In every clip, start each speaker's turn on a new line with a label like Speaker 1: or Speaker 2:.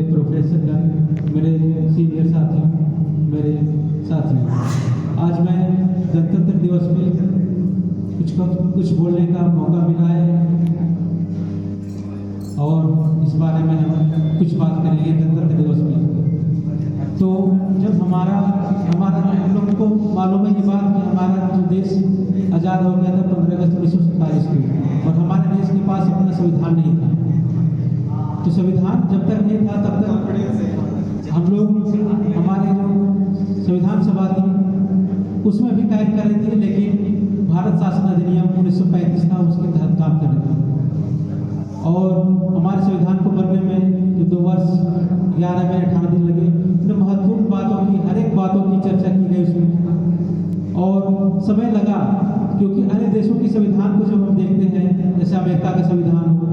Speaker 1: Professor गण, मेरे senior साथियों, मेरे साथियों, आज मैं गणतंत्र दिवस पे कुछ बोलने का मौका मिला है और इस बारे में हम कुछ बात करेंगे गणतंत्र दिवस पे। तो जब हमारा हम लोगों को मालूम है ये बात कि हमारा जो देश आज़ाद हो गया था 15 अगस्त 1947 को, और हमारे देश के पास अपना संविधान नहीं था। तो संविधान जब तक नहीं था तब तक हम लोग हमारे जो संविधान सभा थी उसमें भी कार्य कर रहे थे, लेकिन भारत शासन अधिनियम 1935 था उसके तहत काम कर रहे थे। और हमारे संविधान को बनने में जो 2 वर्ष 11 महीने 18 दिन लगे, उनमें महत्वपूर्ण बातों की हर एक बातों की चर्चा की गई उसमें, और समय लगा क्योंकि अन्य देशों के संविधान को जब हम देखते हैं, जैसे अमेरिका का संविधान हो,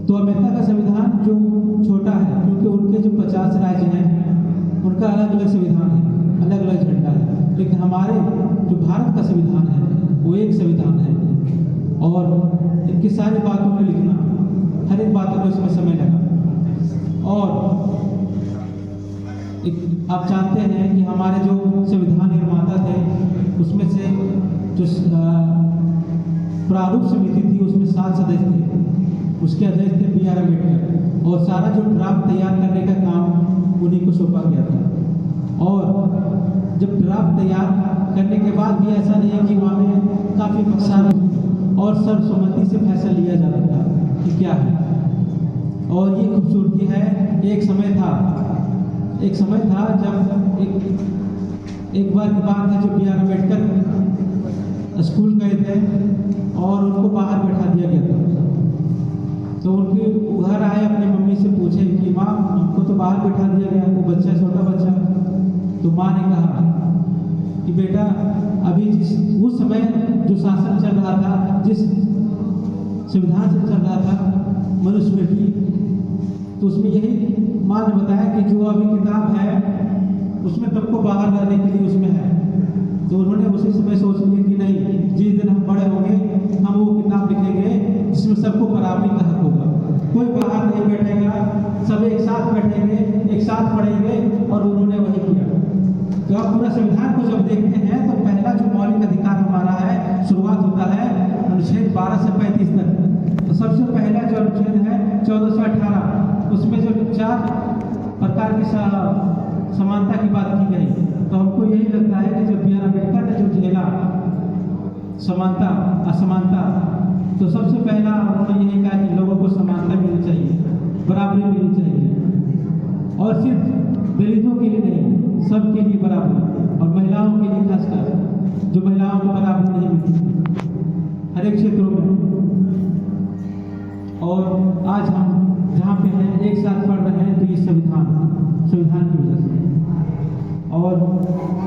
Speaker 1: तो अमेरिका का संविधान जो छोटा है क्योंकि उनके जो 50 राज्य हैं उनका अलग अलग संविधान है, अलग अलग झंडा है, लेकिन हमारे जो भारत का संविधान है वो एक संविधान है। और इनकी सारी बातों में लिखना, हर एक बातों में उसमें समय लगा। और आप जानते हैं कि हमारे जो संविधान निर्माता थे उसमें से जो प्रारूप समिति थी उसमें 7 सदस्य थे, उसके अध्यक्ष थे B.R. अम्बेडकर, और सारा जो ड्राफ्ट तैयार करने का काम उन्हीं को सौंपा गया था। और जब ड्राफ्ट तैयार करने के बाद भी ऐसा नहीं है कि वहाँ में काफ़ी सारा और सर्वसम्मति से फैसला लिया जाता था कि क्या है। और ये खूबसूरती है, एक समय था जब एक बार की बात है, जब B.R. अम्बेडकर स्कूल गए थे और उनको बाहर बैठा दिया गया था। तो उनके घर आए, अपनी मम्मी से पूछे कि माँ हमको तो बाहर बैठा दिया गया, वो बच्चा छोटा बच्चा। तो माँ ने कहा कि बेटा अभी उस समय जो शासन चल रहा था, जिस संविधान से चल रहा था मनुस्मृति, तो उसमें यही माँ ने बताया कि जो अभी किताब है उसमें तुमको बाहर लाने के लिए उसमें है। तो उन्होंने उसी समय सोच लिया कि नहीं, जिस दिन हम बड़े होंगे हम वो किताब लिखेंगे जिसमें सबको बराबरी का हक होगा, कोई बाहर नहीं बैठेगा, सब एक साथ बैठेंगे, एक साथ पढ़ेंगे। और उन्होंने वही किया। तो आप पूरा संविधान को जब देखते हैं तो पहला जो मौलिक अधिकार हमारा है, शुरुआत होता है अनुच्छेद 12 से 35 तक। तो सबसे पहला जो अनुच्छेद है 1418, उसमें जो 4 प्रकार की समानता की बात की गई। तो हमको यही लगता है कि जब B.R. अम्बेडकर ने जो झेला समानता असमानता, तो सबसे पहला उन्होंने यही कहा कि लोगों को समानता मिलनी चाहिए, बराबरी मिलनी चाहिए, और सिर्फ दलितों के लिए नहीं, सबके लिए बराबरी, और महिलाओं के लिए खासकर जो महिलाओं को बराबरी नहीं मिलती हर एक क्षेत्रों में। और आज हम जहाँ पे हैं एक साथ पढ़ रहे हैं, तो ये संविधान की वजह से। और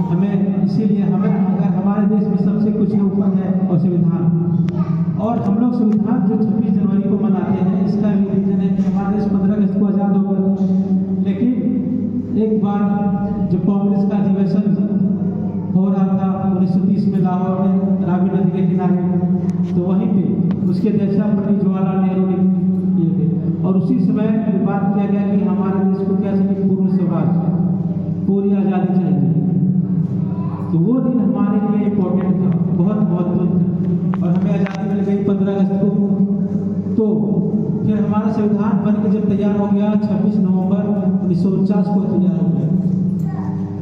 Speaker 1: हमें इसीलिए अगर हमारे देश में सबसे कुछ ऊपर है और संविधान, और हम लोग संविधान जो 26 जनवरी को मनाते हैं, इसका भी रीजन है कि हमारा देश 15 अगस्त को आज़ाद हो गया। लेकिन एक बार जब कांग्रेस का अधिवेशन हो रहा था 1930 में लाहौर में रावी नदी के किनारे, तो वहीं पे उसके अध्यक्षता पंडित जवाहरलाल नेहरू ने किए थे। और उसी समय बात किया गया कि हमारे देश को क्या चाहिए, पूर्ण स्वराज, पूरी आज़ादी चाहिए। तो वो दिन हमारे लिए इम्पोर्टेंट था, बहुत महत्वपूर्ण था, और हमें आज़ादी मिल गई 15 अगस्त को। तो फिर हमारा संविधान बन के जब तैयार हो गया 26 नवंबर 1949 को तैयार हो गया।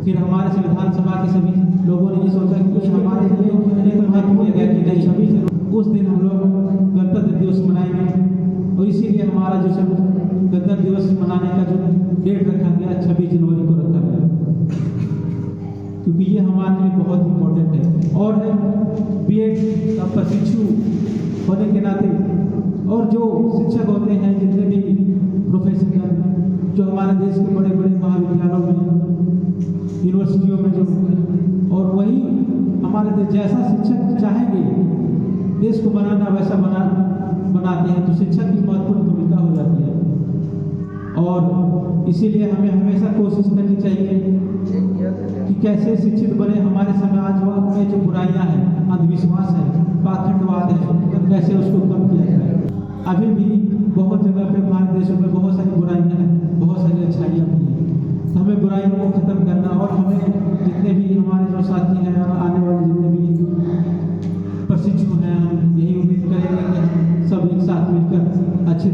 Speaker 1: फिर हमारे संविधान सभा के सभी लोगों ने ये सोचा कि कुछ हमारे लिए महत्व दिया गया कि नहीं, 26 उस दिन हम लोग गणतंत्र दिवस मनाएंगे। और इसीलिए हमारा जो गणतंत्र दिवस मनाने का जो डेट रखा गया 26 जनवरी को रखा गया, क्योंकि ये हमारे लिए बहुत इम्पोर्टेंट है। और B.Ed का प्रशिक्षु होने के नाते, और जो शिक्षक होते हैं जितने भी प्रोफेसर जो हमारे देश के बड़े बड़े महाविद्यालयों में, यूनिवर्सिटियों में जो, और वही हमारे देश जैसा शिक्षक चाहेंगे देश को बनाना वैसा बनाते हैं, तो शिक्षक की महत्वपूर्ण भूमिका हो जाती है। और इसीलिए हमें हमेशा कोशिश करनी चाहिए कि कैसे शिक्षित बने, हमारे समाज में जो बुराइयां हैं, अंधविश्वास है, पाखंडवाद है, कैसे उसको कम किया जाए। अभी भी बहुत जगह पे हमारे देशों में बहुत सारी बुराइयां हैं, और हमें जितने भी हमारे जो साथी हैं और आने वाले जितने भी प्रशिक्षु हैं, हम यही उम्मीद करेंगे कि हम सब एक साथ मिलकर अच्छे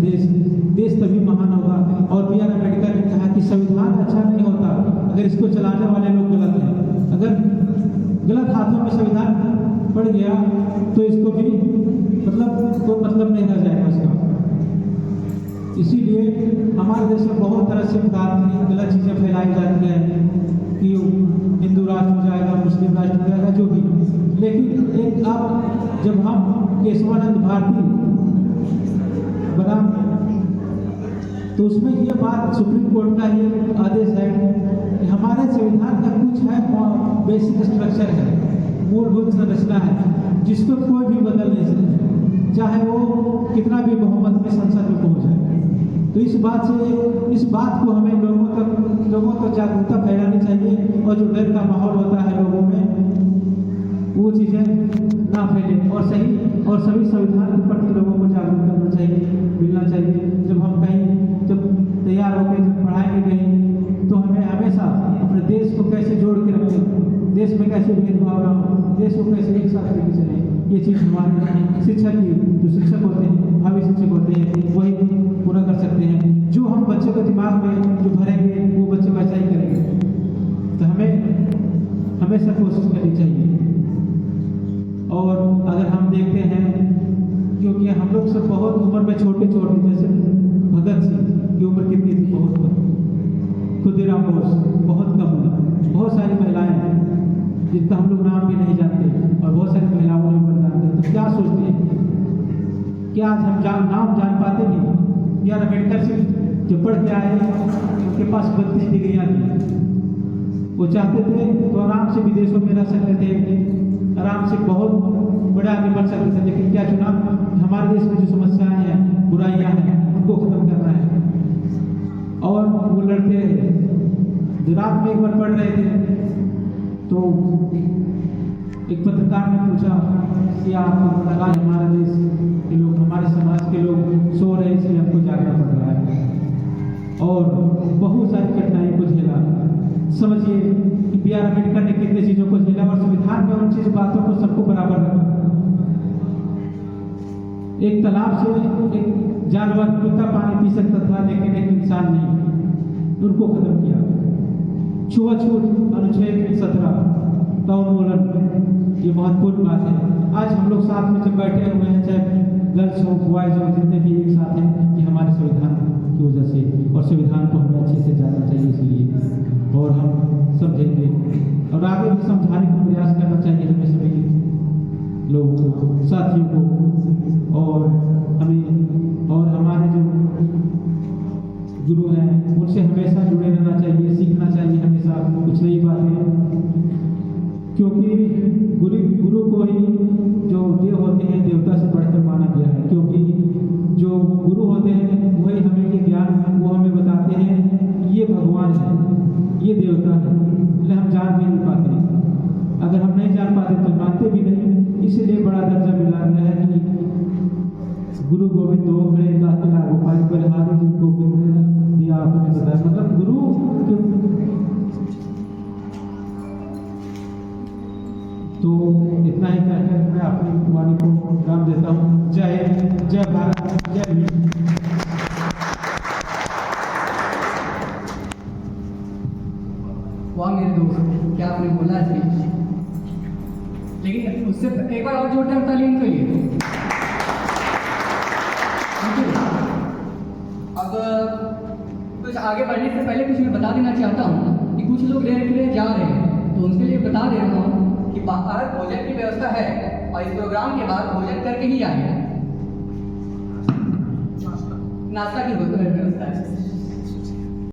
Speaker 1: देश तभी महान होगा। और बी आर अम्बेडकर ने कहा कि संविधान अच्छा नहीं होता अगर इसको चलाने वाले लोग गलत हैं। अगर गलत हाथों में संविधान पड़ गया तो इसको भी कोई मतलब नहीं रह जाएगा उसका। इसीलिए हमारे देश में बहुत तरह से गलत चीज़ें फैलाई जाती हैं कि हिंदू राष्ट्र हो जाएगा, मुस्लिम राष्ट्र हो जाएगा, जो भी। लेकिन एक अब जब हम केशवानंद भारती बना तो उसमें ये बात सुप्रीम कोर्ट का ये आदेश है कि हमारे संविधान का कुछ है बेसिक स्ट्रक्चर है, मूलभूत संरचना है, जिसको कोई भी बदल नहीं सकता, चाहे वो कितना भी बहुमत में संसद में पहुंच जाए। तो इस बात को हमें लोगों तक जागरूकता फैलानी चाहिए और जो डर का माहौल होता है लोगों में वो चीज़ें ना फैले और सभी संविधान के प्रति लोगों को जागरूक करना चाहिए, मिलना चाहिए। जब तैयार होकर जब पढ़ाएंगे कहीं तो हमें हमेशा अपने देश को कैसे जोड़ के रखें, देश में कैसे भेदभाव ना हो, देश को कैसे एक साथ लेके चले, ये चीज़ हमारे शिक्षक होते हैं, भावी शिक्षक होते हैं, वही पूरा कर सकते हैं। जो हम बच्चों के दिमाग में जो भरेंगे वो बच्चे वैसा ही करेंगे। तो हमें हमेशा कोशिश करनी चाहिए। और अगर हम देखते हैं, क्योंकि हम लोग सब बहुत उम्र में छोटे जैसे भगत सिंह की उम्र कितनी थी, बहुत कम, खुदीराम बोस बहुत कम उम्र, बहुत सारी महिलाएं हैं जिनका हम लोग नाम भी नहीं जानते और बहुत सारी महिलाओं ने उम्र जानते हैं। तो क्या सोचते हैं, क्या आज हम नाम जान पाते नहीं? बी आर अम्बेडकर सिर्फ जो पढ़ के आए उनके पास 32 डिग्रियाँ थी, वो चाहते थे तो आराम से विदेशों में रह सकते थे, आराम से बहुत बड़े आगे बढ़ सकते थे। लेकिन क्या चुना, हमारे देश में जो समस्याएं हैं, बुराइयां हैं, उनको खत्म करना है। और वो लड़ते रहे। जो रात में एक बार पढ़ रहे थे तो एक पत्रकार ने पूछा कि आपको लगा हमारे देश के लोग, हमारे समाज के लोग सो रहे इसलिए हमको जागना पड़ रहा है, और बहुत सारी कठिनाइयों को झेला। समझिए कि बी आर अम्बेडकर ने कितने चीज़ों को झेला और संविधान में उन बातों को सबको बराबर रखा। एक तालाब से एक जानवर कुत्ता पानी पी सकता था, लेकिन एक इंसान नहीं, उनको खत्म किया। छुआछूत अनुच्छेद 17 का उन्मूलन, ये महत्वपूर्ण बात है। आज हम लोग साथ में जब बैठे हुए हैं, चाहे गर्ल्स हो, बॉयज हो, जितने भी एक साथ हैं, ये हमारे संविधान की वजह से, और संविधान को हमें अच्छे से जानना चाहिए इसलिए, और हम समझेंगे और आगे भी समझाने का प्रयास करना चाहिए हमें सभी लोगों को, साथियों को, और हमें और हमारे जो गुरु हैं उनसे हमेशा जुड़े रहना चाहिए, सीखना चाहिए हमेशा कुछ नई बातें, क्योंकि गुरु को ही जो देव होते हैं देवता से बढ़कर माना गया है। क्योंकि जो गुरु होते हैं वही हमें ये ज्ञान वो हमें बताते हैं ये भगवान है, ये देवता है, इसलिए हम जान भी नहीं पाते। अगर हम नहीं जान पाते तो मानते भी नहीं। इसलिए बड़ा दर्जा मिला गया है कि गुरु गोविंद दो खड़े गाते लागो पाए बलिहारी जिनको दिया आपने बताया। मतलब गुरु तो इतना ही कहकर मैं अपनी वाणी को विराम देता हूँ। जय हिंद, जय भारत, जय भीम।
Speaker 2: वाह मेरे दोस्त, क्या आपने बोला है, लेकिन उससे एक बार और जोड़ते हैं तालीम के लिए। अब कुछ आगे बढ़ने से पहले कुछ मैं बता देना चाहता हूँ कि कुछ लोग रहने के लिए जा रहे हैं, तो उनके लिए बता दे रहा हूँ कि बाहर भोजन की व्यवस्था है और इस प्रोग्राम के बाद भोजन करके ही आएंगे। नाश्ता की व्यवस्था है।